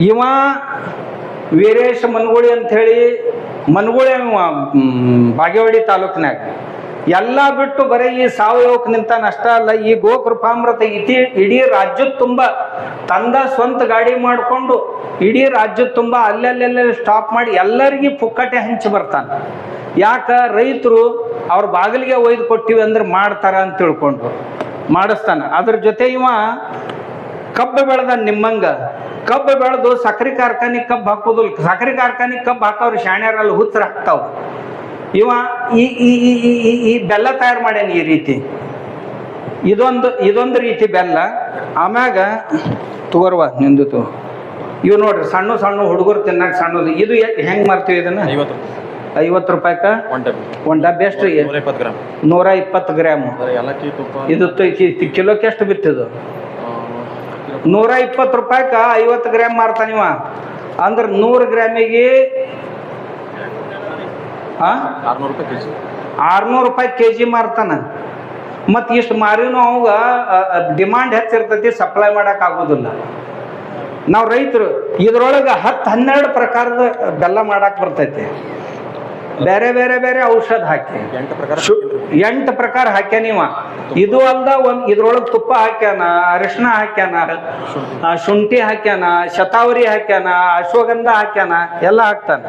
ಇವ ವೀರೇಶ್ ಮನಗುಳಿ ಅಂತ ಹೇಳಿ ಮನಗುಳಿ ಬಾಗೇವಾಡಿ ತಾಲೂಕಿನಾಗ ಎಲ್ಲ ಬಿಟ್ಟು ಬರೀ ಈ ಸಾವಯವಕ್ಕೆ ನಿಂತಾನ ಅಷ್ಟ ಅಲ್ಲ, ಈ ಗೋಕೃಪಾಮೃತ ಇಡೀ ರಾಜ್ಯದ ತುಂಬ ತಂದ ಸ್ವಂತ ಗಾಡಿ ಮಾಡಿಕೊಂಡು ಇಡೀ ರಾಜ್ಯದ ತುಂಬ ಅಲ್ಲೆಲ್ಲೆಲ್ಲ ಸ್ಟಾಪ್ ಮಾಡಿ ಎಲ್ಲರಿಗೂ ಪುಕ್ಕಟೆ ಹಂಚಿ ಬರ್ತಾನೆ. ಯಾಕ ರೈತರು ಅವ್ರ ಬಾಗಿಲಿಗೆ ಒಯ್ದು ಕೊಟ್ಟಿವಿ ಅಂದ್ರೆ ಮಾಡ್ತಾರ ಅಂತ ತಿಳ್ಕೊಂಡು ಮಾಡಿಸ್ತಾನೆ. ಅದ್ರ ಜೊತೆ ಇವ ಕಬ್ಬು ಬೆಳೆದ ನಿಮ್ಮಂಗ ಕಬ್ಬು ಬೆಳೆದು ಸಕ್ಕರೆ ಕಾರ್ಖಾನೆ ಕಬ್ಬು ಹಾಕೋದಿಲ್ಲ. ಸಕ್ಕರೆ ಕಾರ್ಖಾನೆ ಕಬ್ಬು ಹಾಕೋರು ಶಾಣ್ಯಾರಲ್ಲಿ ಹುಚ್ಚರ ಹಾಕ್ತಾವ. ಇವ ಈ ಬೆಲ್ಲ ತಯಾರು ಮಾಡ್ಯಾನ ಈ ರೀತಿ. ಇದೊಂದು ರೀತಿ ಬೆಲ್ಲ. ಆಮ್ಯಾಗ ತಗೋರ್ವ ನಿಂದಿತು ಇವು ನೋಡ್ರಿ ಸಣ್ಣ ಸಣ್ಣ ಹುಡುಗರು ತಿನ್ನಾಕ ಸಣ್ಣದು. ಇದು ಹೆಂಗ್ ಮಾಡ್ತೀವಿ ಇದನ್ನ? 50 ರೂಪಾಯಿಕ ಒಂದು ಡಬ್ಬಿ. ಎಷ್ಟು? 120 ಗ್ರಾಮ್. ಇದು ಕಿಲೋಕ್ಕೆ ಎಷ್ಟು ಬಿತ್ತಿದು? 120 ರೂಪಾಯಿಕ 50 ಗ್ರಾಮ್ ಮಾರ್ತಾನಿವ. ಅಂದ್ರೆ 100 ಗ್ರಾಮಿಗೆ 600 ರೂಪಾಯಿ ಕೆಜಿ ಮಾರ್ತಾನ. ಮತ್ತು ಇಷ್ಟು ಮಾರಿನೂ ಅವಾಗ ಡಿಮಾಂಡ್ ಹೆಚ್ಚಿರ್ತೈತಿ, ಸಪ್ಲೈ ಮಾಡಕ್ ಆಗೋದಿಲ್ಲ. ನಾವು ರೈತರು ಇದ್ರೊಳಗೆ 10-12 ಪ್ರಕಾರದ ಬೆಲ್ಲ ಮಾಡಕ್ ಬರ್ತೈತಿ. ಬೇರೆ ಬೇರೆ ಬೇರೆ ಔಷಧ ಹಾಕಿ 8 ಪ್ರಕಾರ ಹಾಕ್ಯಾನಿವ. ಇದು ಅಲ್ದ ಇದ್ರೊಳಗೆ ತುಪ್ಪ ಹಾಕ್ಯಾನ, ಅರಿಶಿನ ಹಾಕ್ಯಾನ, ಶುಂಠಿ ಹಾಕ್ಯಾನ, ಶತಾವರಿ ಹಾಕ್ಯಾನ, ಅಶ್ವಗಂಧ ಹಾಕ್ಯಾನ, ಎಲ್ಲ ಹಾಕ್ತಾನ.